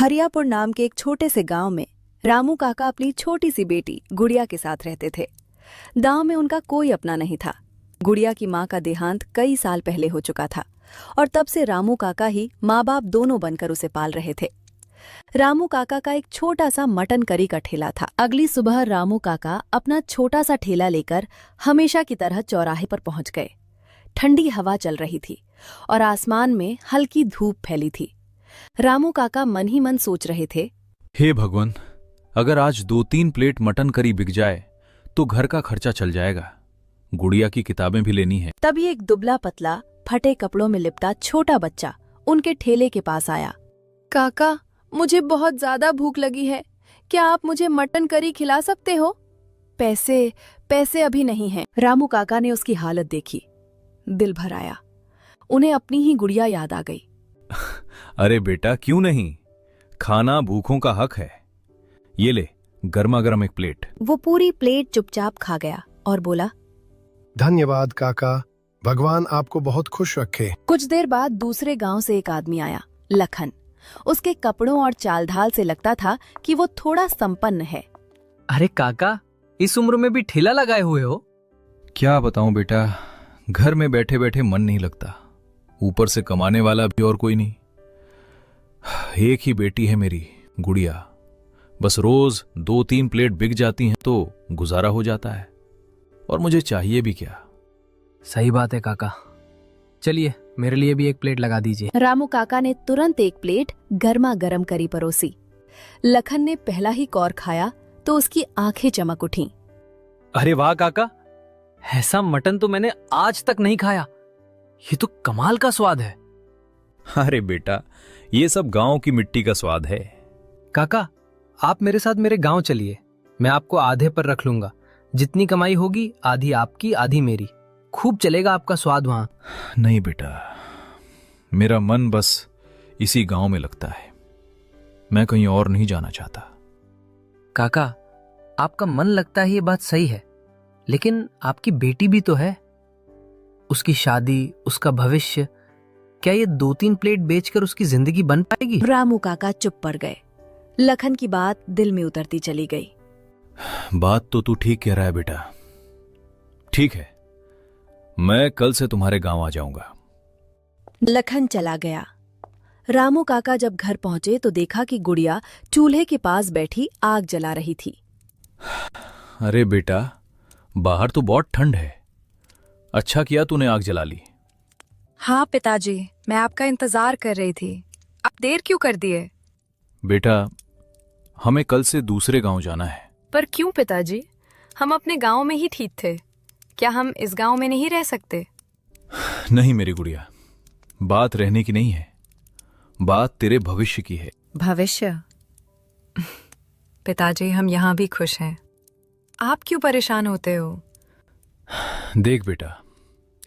हरियापुर नाम के एक छोटे से गांव में रामू काका अपनी छोटी सी बेटी गुड़िया के साथ रहते थे। गांव में उनका कोई अपना नहीं था। गुड़िया की मां का देहांत कई साल पहले हो चुका था और तब से रामू काका ही माँ बाप दोनों बनकर उसे पाल रहे थे। रामू काका का एक छोटा सा मटन करी का ठेला था। अगली सुबह रामू काका अपना छोटा सा ठेला लेकर हमेशा की तरह चौराहे पर पहुंच गए। ठंडी हवा चल रही थी और आसमान में हल्की धूप फैली थी। रामू काका मन ही मन सोच रहे थे, हे भगवान, अगर आज 2-3 प्लेट मटन करी बिक जाए तो घर का खर्चा चल जाएगा। गुड़िया की किताबें भी लेनी है। तभी एक दुबला पतला फटे कपड़ों में लिपटा छोटा बच्चा उनके ठेले के पास आया। काका, मुझे बहुत ज्यादा भूख लगी है, क्या आप मुझे मटन करी खिला सकते हो? पैसे अभी नहीं हैं। रामू काका ने उसकी हालत देखी, दिल भर आया। उन्हें अपनी ही गुड़िया याद आ गई। अरे बेटा, क्यों नहीं, खाना भूखों का हक है। ये ले, गर्मा गर्म एक प्लेट। वो पूरी प्लेट चुपचाप खा गया और बोला, धन्यवाद काका, भगवान आपको बहुत खुश रखे। कुछ देर बाद दूसरे गांव से एक आदमी आया, लखन। उसके कपड़ों और चाल ढाल से लगता था कि वो थोड़ा संपन्न है। अरे काका, इस उम्र में भी ठेला लगाए हुए हो? क्या बताऊं बेटा, घर में बैठे बैठे मन नहीं लगता, ऊपर से कमाने वाला भी और कोई नहीं। एक ही बेटी है मेरी गुड़िया, बस रोज 2-3 प्लेट बिक जाती हैं तो गुजारा हो जाता है, और मुझे चाहिए भी क्या। सही बात है काका, चलिए मेरे लिए भी एक प्लेट लगा दीजिए। रामू काका ने तुरंत एक प्लेट गर्मा गर्म करी परोसी। लखन ने पहला ही कौर खाया तो उसकी आंखें चमक उठीं। अरे वाह काका, ऐसा मटन तो मैंने आज तक नहीं खाया, ये तो कमाल का स्वाद है। अरे बेटा, ये सब गांव की मिट्टी का स्वाद है। काका, आप मेरे साथ मेरे गांव चलिए, मैं आपको आधे पर रख लूंगा। जितनी कमाई होगी आधी आपकी आधी मेरी, खूब चलेगा आपका स्वाद वहां। नहीं बेटा, मेरा मन बस इसी गांव में लगता है, मैं कहीं और नहीं जाना चाहता। काका, आपका मन लगता है ये बात सही है, लेकिन आपकी बेटी भी तो है, उसकी शादी, उसका भविष्य, क्या ये 2-3 प्लेट बेचकर उसकी जिंदगी बन पाएगी? रामू काका चुप पड़ गए। लखन की बात दिल में उतरती चली गई। बात तो तू ठीक कह रहा है बेटा। ठीक है, मैं कल से तुम्हारे गांव आ जाऊंगा। लखन चला गया। रामू काका जब घर पहुंचे तो देखा कि गुड़िया चूल्हे के पास बैठी आग जला रही थी। अरे बेटा, बाहर तो बहुत ठंड है, अच्छा किया तूने आग जला ली। हाँ पिताजी, मैं आपका इंतजार कर रही थी, आप देर क्यों कर दिए? बेटा, हमें कल से दूसरे गांव जाना है। पर क्यों पिताजी, हम अपने गांव में ही ठीक थे, क्या हम इस गांव में नहीं रह सकते? नहीं मेरी गुड़िया, बात रहने की नहीं है, बात तेरे भविष्य की है। भविष्य? पिताजी, हम यहाँ भी खुश हैं, आप क्यों परेशान होते हो? देख बेटा,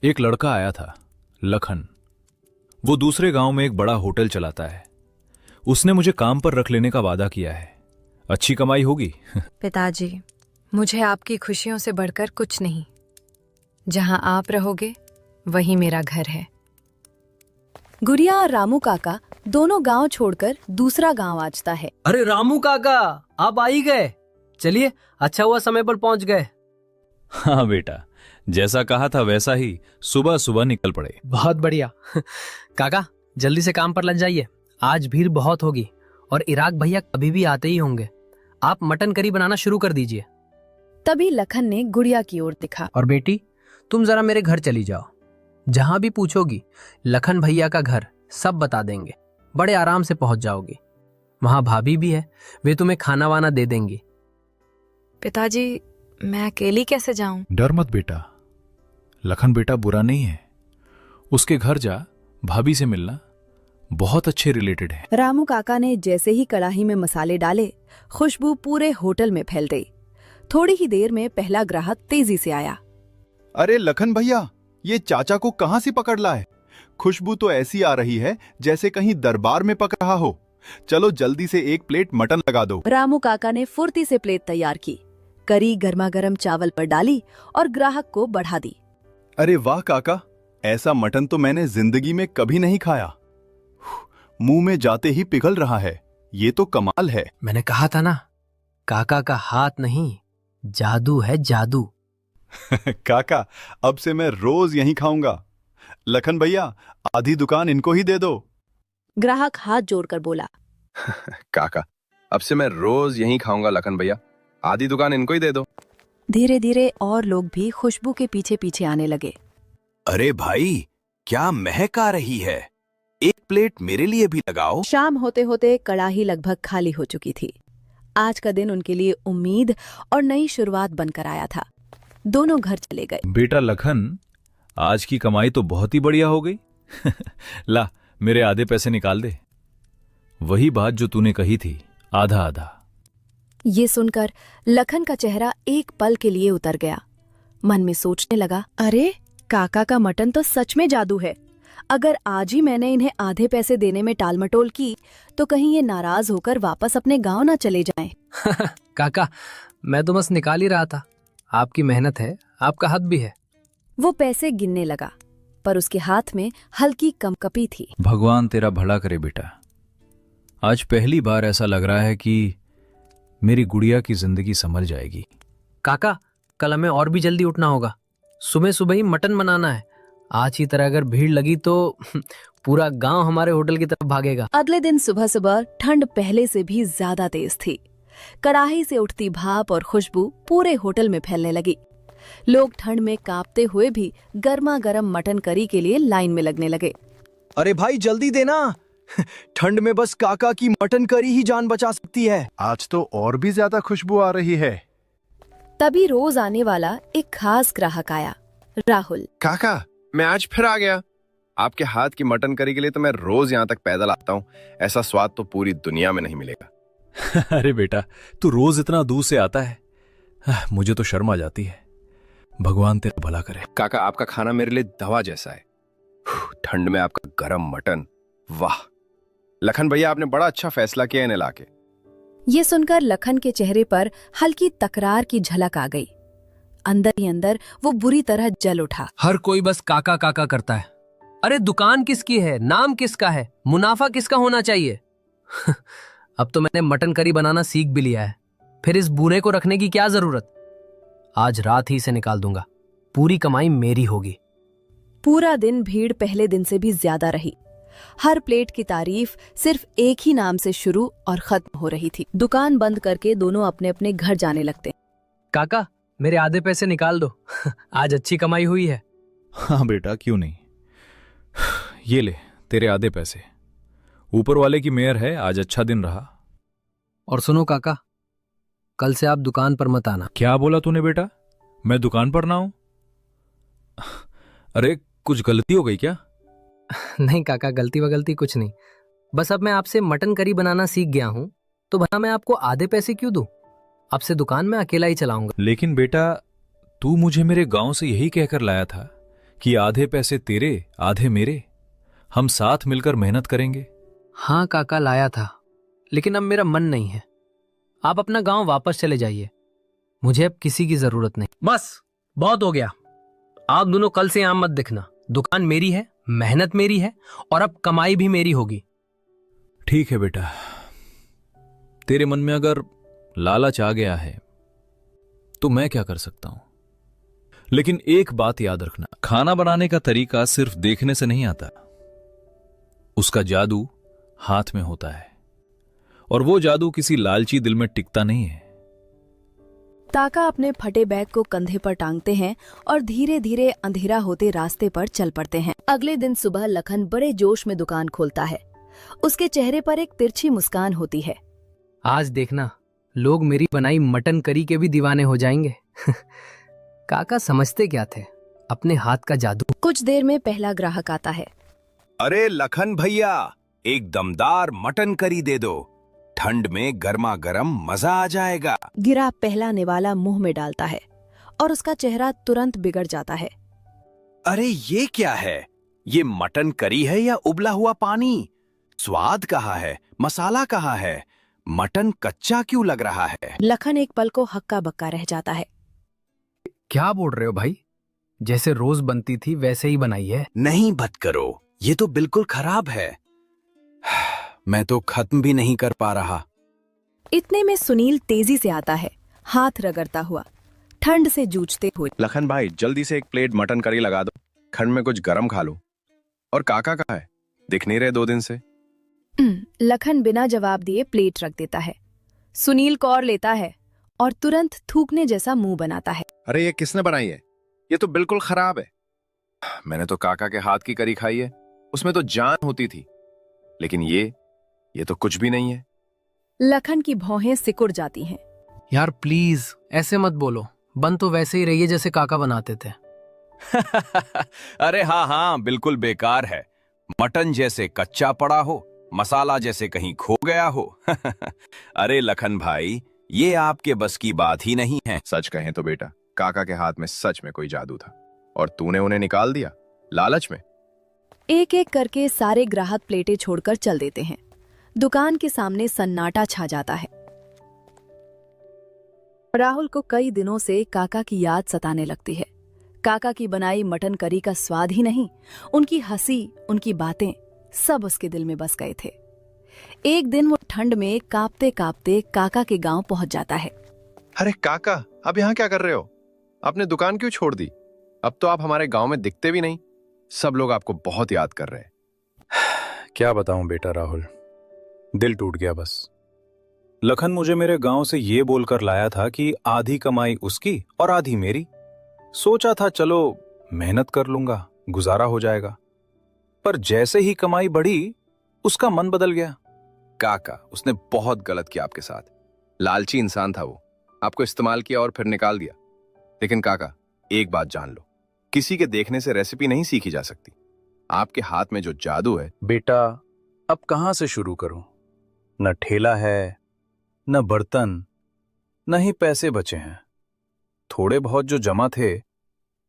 एक लड़का आया था, लखन। वो दूसरे गांव में एक बड़ा होटल चलाता है। उसने मुझे काम पर रख लेने का वादा किया है, अच्छी कमाई होगी। पिताजी, मुझे आपकी खुशियों से बढ़कर कुछ नहीं, जहां आप रहोगे वही मेरा घर है। गुड़िया और रामू काका दोनों गांव छोड़कर दूसरा गांव आजता है। अरे रामू काका, आप आ ही गए, चलिए अच्छा हुआ समय पर पहुंच गए। हाँ बेटा, जैसा कहा था वैसा ही सुबह सुबह निकल पड़े। बहुत बढ़िया। काका, जल्दी से काम पर लग जाइए, आज भीड़ बहुत होगी और इराक भैया कभी भी आते ही होंगे। आप मटन करी बनाना शुरू कर दीजिए। तभी लखन ने गुड़िया की ओर देखा। और बेटी, तुम जरा मेरे घर चली जाओ, जहां भी पूछोगी लखन भैया का घर सब बता देंगे, बड़े आराम से पहुंच जाओगी। वहां भाभी भी है, वे तुम्हें खाना वाना दे देंगी। पिताजी, मैं अकेली कैसे जाऊं? डर मत बेटा, लखन बेटा बुरा नहीं है, उसके घर जा, भाभी से मिलना, बहुत अच्छे रिलेटेड है। रामू काका ने जैसे ही कढ़ाई में मसाले डाले, खुशबू पूरे होटल में फैल गई। थोड़ी ही देर में पहला ग्राहक तेजी से आया। अरे लखन भैया, ये चाचा को कहां से पकड़ लाए? खुशबू तो ऐसी आ रही है जैसे कहीं दरबार में पक रहा हो। चलो जल्दी से एक प्लेट मटन लगा दो। रामू काका ने फुर्ती से प्लेट तैयार की, करी गर्मा गर्म चावल पर डाली और ग्राहक को बढ़ा दी। अरे वाह काका, ऐसा मटन तो मैंने जिंदगी में कभी नहीं खाया। मुंह में जाते ही पिघल रहा है। ये तो कमाल है। मैंने कहा था ना, काका का हाथ नहीं, जादू है जादू। काका, अब से मैं रोज यहीं खाऊंगा। लखन भैया, आधी दुकान इनको ही दे दो। ग्राहक हाथ जोड़कर बोला। काका, अब से मैं रोज यहीं खाऊंगा लखन भैया, आधी दुकान इनको ही दे दो। धीरे धीरे और लोग भी खुशबू के पीछे पीछे आने लगे। अरे भाई, क्या महक आ रही है, एक प्लेट मेरे लिए भी लगाओ। शाम होते होते कड़ाही लगभग खाली हो चुकी थी। आज का दिन उनके लिए उम्मीद और नई शुरुआत बनकर आया था। दोनों घर चले गए। बेटा लखन, आज की कमाई तो बहुत ही बढ़िया हो गई। ला, मेरे आधे पैसे निकाल दे। वही बात जो तूने कही थी, आधा आधा। ये सुनकर लखन का चेहरा एक पल के लिए उतर गया। मन में सोचने लगा, अरे काका का मटन तो सच में जादू है। अगर आज ही मैंने इन्हें आधे पैसे देने में टालमटोल की तो कहीं ये नाराज होकर वापस अपने गांव ना चले जाएं। काका, मैं तो बस निकाल ही रहा था। आपकी मेहनत है, आपका हक भी है। वो पैसे गिनने लगा, पर उसके हाथ में हल्की कंपकपी थी। भगवान तेरा भला करे बेटा। आज पहली बार ऐसा लग रहा है कि मेरी गुड़िया की जिंदगी संभल जाएगी। काका, कल हमें और भी जल्दी उठना होगा। सुबह सुबह ही मटन बनाना है। आज की तरह अगर भीड़ लगी तो पूरा गांव हमारे होटल की तरफ भागेगा। अगले दिन सुबह सुबह ठंड पहले से भी ज्यादा तेज थी। कड़ाही से उठती भाप और खुशबू पूरे होटल में फैलने लगी। लोग ठंड में कांपते हुए भी गर्मा गर्म मटन करी के लिए लाइन में लगने लगे। अरे भाई जल्दी देना, ठंड में बस काका की मटन करी ही जान बचा सकती है। आज तो और भी ज्यादा खुशबू आ रही है। तभी रोज आने वाला एक खास ग्राहक आया, राहुल। काका, मैं आज फिर आ गया। आपके हाथ की मटन करी के लिए तो मैं रोज यहाँ तक पैदल आता हूँ। ऐसा स्वाद तो पूरी दुनिया में नहीं मिलेगा। अरे बेटा, तू रोज इतना दूर से आता है, मुझे तो शर्म आ जाती है। भगवान तेरा भला करे। काका, आपका खाना मेरे लिए दवा जैसा है। ठंड में आपका गरम मटन, वाह। लखन भैया, आपने बड़ा अच्छा फैसला किया इन्हें लाके। ये सुनकर लखन के चेहरे पर हल्की तकरार की झलक आ गई। अंदर ही अंदर वो बुरी तरह जल उठा। हर कोई बस काका काका करता है। अरे दुकान किसकी है, नाम किसका है, मुनाफा किसका होना चाहिए। अब तो मैंने मटन करी बनाना सीख भी लिया है, फिर इस बूढ़े को रखने की क्या जरूरत। आज रात ही से निकाल दूंगा, पूरी कमाई मेरी होगी। पूरा दिन भीड़ पहले दिन से भी ज्यादा रही। हर प्लेट की तारीफ सिर्फ एक ही नाम से शुरू और खत्म हो रही थी। दुकान बंद करके दोनों अपने अपने घर जाने लगते। काका, मेरे आधे पैसे निकाल दो। आज अच्छी कमाई हुई है। हाँ बेटा, क्यों नहीं। ये ले तेरे आधे पैसे। ऊपर वाले की मेहर है, आज अच्छा दिन रहा। और सुनो काका, कल से आप दुकान पर मत आना। क्या बोला तूने बेटा, मैं दुकान पर ना हूं? अरे कुछ गलती हो गई क्या? नहीं काका, गलती वगलती कुछ नहीं। बस अब मैं आपसे मटन करी बनाना सीख गया हूं, तो भला मैं आपको आधे पैसे क्यों दूं? अब से दुकान में अकेला ही चलाऊंगा। लेकिन बेटा, तू मुझे मेरे गांव से यही कहकर लाया था कि आधे पैसे तेरे आधे मेरे, हम साथ मिलकर मेहनत करेंगे। हाँ काका, लाया था, लेकिन अब मेरा मन नहीं है। आप अपना गांव वापस चले जाइए, मुझे अब किसी की जरूरत नहीं। बस बहुत हो गया। आप दोनों कल से यहां मत दिखना। दुकान मेरी है, मेहनत मेरी है, और अब कमाई भी मेरी होगी। ठीक है बेटा, तेरे मन में अगर लालच आ गया है तो मैं क्या कर सकता हूं। लेकिन एक बात याद रखना, खाना बनाने का तरीका सिर्फ देखने से नहीं आता, उसका जादू हाथ में होता है, और वो जादू किसी लालची दिल में टिकता नहीं है। ताका अपने फटे बैग को कंधे पर टांगते हैं और धीरे धीरे अंधेरा होते रास्ते पर चल पड़ते हैं। अगले दिन सुबह लखन बड़े जोश में दुकान खोलता है। उसके चेहरे पर एक तिरछी मुस्कान होती है। आज देखना, लोग मेरी बनाई मटन करी के भी दीवाने हो जाएंगे। काका समझते क्या थे, अपने हाथ का जादू। कुछ देर में पहला ग्राहक आता है। अरे लखन भैया, एक दमदार मटन करी दे दो, ठंड में गर्मा गर्म मजा आ जाएगा। गिरा पहला निवाला मुंह में डालता है और उसका चेहरा तुरंत बिगड़ जाता है। अरे ये क्या है, ये मटन करी है या उबला हुआ पानी? स्वाद कहाँ है, मसाला कहाँ है, मटन कच्चा क्यों लग रहा है? लखन एक पल को हक्का बक्का रह जाता है। क्या बोल रहे हो भाई, जैसे रोज बनती थी वैसे ही बनाई है। नहीं बत करो, ये तो बिल्कुल खराब है। मैं तो खत्म भी नहीं कर पा रहा। इतने में सुनील तेजी से आता है, हाथ रगड़ता हुआ, ठंड से जूझते हुए। लखन भाई जल्दी से एक प्लेट मटन करी लगा दो, ठंड में कुछ गरम खा लो। और काका कहाँ है? दिख नहीं रहे 2 दिन से। लखन बिना जवाब दिए प्लेट रख देता है। सुनील कौर लेता है और तुरंत थूकने जैसा मुंह बनाता है। अरे ये किसने बनाई है? ये तो बिल्कुल खराब है। मैंने तो काका के हाथ की करी खाई है, उसमें तो जान होती थी। लेकिन ये तो कुछ भी नहीं है। लखन की भौहें सिकुड़ जाती हैं। यार प्लीज ऐसे मत बोलो, बन तो वैसे ही रही है जैसे काका बनाते थे। अरे हाँ हाँ, बिल्कुल बेकार है। मटन जैसे कच्चा पड़ा हो, मसाला जैसे कहीं खो गया हो। अरे लखन भाई, ये आपके बस की बात ही नहीं है। सच कहें तो बेटा, काका के हाथ में सच में कोई जादू था और तूने उन्हें निकाल दिया लालच में। एक एक करके सारे ग्राहक प्लेटें छोड़कर चल देते हैं। दुकान के सामने सन्नाटा छा जाता है। राहुल को कई दिनों से काका की याद सताने लगती है। काका की बनाई मटन करी का स्वाद ही नहीं, उनकी हंसी, उनकी बातें सब उसके दिल में बस गए थे। एक दिन वो ठंड में कांपते कांपते काका के गांव पहुंच जाता है। अरे काका, अब यहाँ क्या कर रहे हो? आपने दुकान क्यों छोड़ दी? अब तो आप हमारे गांव में दिखते भी नहीं। सब लोग आपको बहुत याद कर रहे हैं। क्या बताऊं बेटा राहुल, दिल टूट गया बस। लखन मुझे मेरे गांव से ये बोलकर लाया था कि आधी कमाई उसकी और आधी मेरी। सोचा था चलो मेहनत कर लूंगा, गुजारा हो जाएगा। पर जैसे ही कमाई बढ़ी, उसका मन बदल गया। काका, उसने बहुत गलत किया आपके साथ। लालची इंसान था वो, आपको इस्तेमाल किया और फिर निकाल दिया। लेकिन काका, एक बात जान लो, किसी के देखने से रेसिपी नहीं सीखी जा सकती। आपके हाथ में जो जादू है। बेटा अब कहां से शुरू करूं? न ठेला है, न बर्तन, न ही पैसे बचे हैं। थोड़े बहुत जो जमा थे,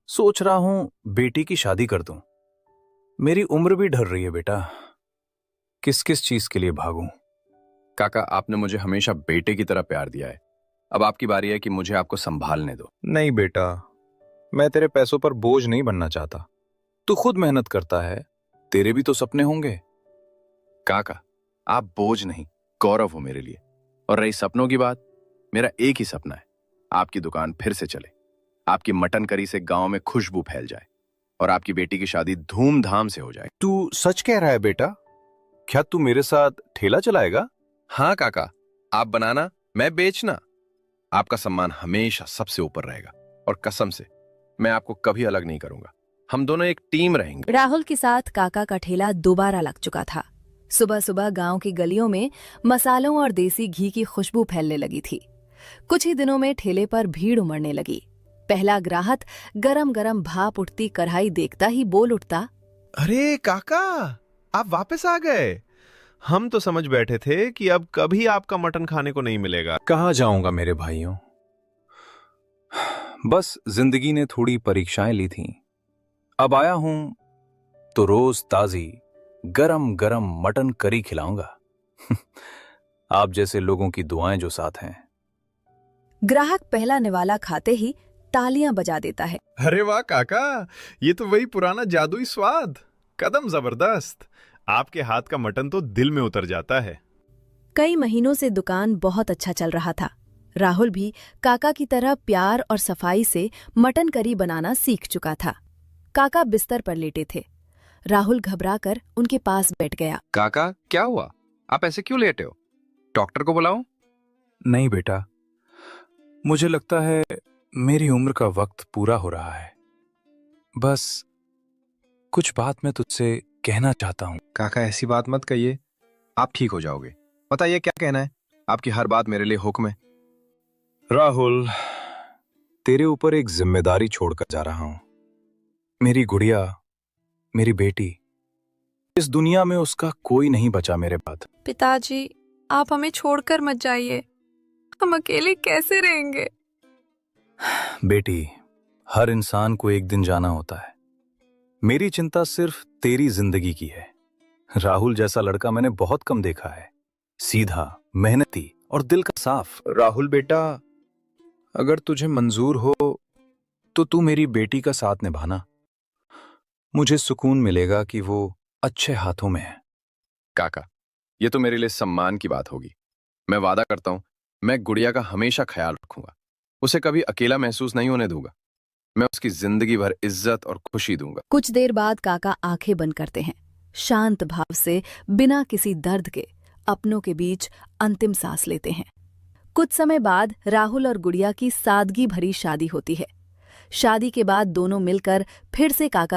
सोच रहा हूं बेटी की शादी कर दूं। मेरी उम्र भी ढल रही है बेटा, किस किस चीज के लिए भागूं? काका, आपने मुझे हमेशा बेटे की तरह प्यार दिया है। अब आपकी बारी है कि मुझे आपको संभालने दो। नहीं बेटा, मैं तेरे पैसों पर बोझ नहीं बनना चाहता। तू खुद मेहनत करता है, तेरे भी तो सपने होंगे। काका, आप बोझ नहीं, गौरव हो मेरे लिए। और रही सपनों की बात, मेरा एक ही सपना है, आपकी दुकान फिर से चले, आपकी मटन करी से गांव में खुशबू फैल जाए और आपकी बेटी की शादी धूमधाम से हो जाए। तू सच कह रहा है बेटा? क्या तू मेरे साथ ठेला चलाएगा? हाँ काका, आप बनाना, मैं बेचना। आपका सम्मान हमेशा सबसे ऊपर रहेगा और कसम से मैं आपको कभी अलग नहीं करूंगा। हम दोनों एक टीम रहेंगे। राहुल के साथ काका का ठेला दोबारा लग चुका था। सुबह सुबह गांव की गलियों में मसालों और देसी घी की खुशबू फैलने लगी थी। कुछ ही दिनों में ठेले पर भीड़ उमड़ने लगी। पहला ग्राहक गरम गरम भाप उठती कढ़ाई देखता ही बोल उठता, अरे काका, आप वापस आ गए। हम तो समझ बैठे थे कि अब कभी आपका मटन खाने को नहीं मिलेगा। कहाँ जाऊंगा मेरे भाइयों, बस जिंदगी ने थोड़ी परीक्षाएं ली थीं। अब आया हूं तो रोज ताजी गरम गरम मटन करी खिलाऊंगा। आप जैसे लोगों की दुआएं जो साथ हैं। ग्राहक पहला निवाला खाते ही तालियां बजा देता है। अरे वाह काका, ये तो वही पुराना जादुई स्वाद। कदम जबरदस्त। आपके हाथ का मटन तो दिल में उतर जाता है। कई महीनों से दुकान बहुत अच्छा चल रहा था। राहुल भी काका की तरह प्यार और सफाई से मटन करी बनाना सीख चुका था। काका बिस्तर पर लेटे थे। राहुल घबराकर उनके पास बैठ गया। काका, क्या हुआ? आप ऐसे क्यों लेटे हो? डॉक्टर को बुलाऊं? नहीं बेटा, मुझे लगता है मेरी उम्र का वक्त पूरा हो रहा है। बस कुछ बात मैं तुझसे कहना चाहता हूं। काका, ऐसी बात मत कहिए, आप ठीक हो जाओगे। बताइए क्या कहना है? आपकी हर बात मेरे लिए हुक्म है। राहुल, तेरे ऊपर एक जिम्मेदारी छोड़कर जा रहा हूं। मेरी गुड़िया, मेरी बेटी, इस दुनिया में उसका कोई नहीं बचा मेरे बाद। पिताजी, आप हमें छोड़कर मत जाइए, हम अकेले कैसे रहेंगे? बेटी, हर इंसान को एक दिन जाना होता है। मेरी चिंता सिर्फ तेरी जिंदगी की है। राहुल जैसा लड़का मैंने बहुत कम देखा है, सीधा, मेहनती और दिल का साफ। राहुल बेटा, अगर तुझे मंजूर हो तो तू मेरी बेटी का साथ निभाना। मुझे सुकून मिलेगा कि वो अच्छे हाथों में है। काका, ये तो मेरे लिए सम्मान की बात होगी। मैं वादा करता हूं, मैं गुड़िया का हमेशा ख्याल रखूंगा। उसे कभी अकेला महसूस नहीं होने दूंगा। मैं उसकी जिंदगी भर इज्जत और खुशी दूंगा। कुछ देर बाद काका आंखें बंद करते हैं, शांत भाव से, बिना किसी दर्द के अपनों के बीच अंतिम सांस लेते हैं। कुछ समय बाद राहुल और गुड़िया की सादगी भरी शादी होती है। शादी के बाद दोनों मिलकर फिर से काका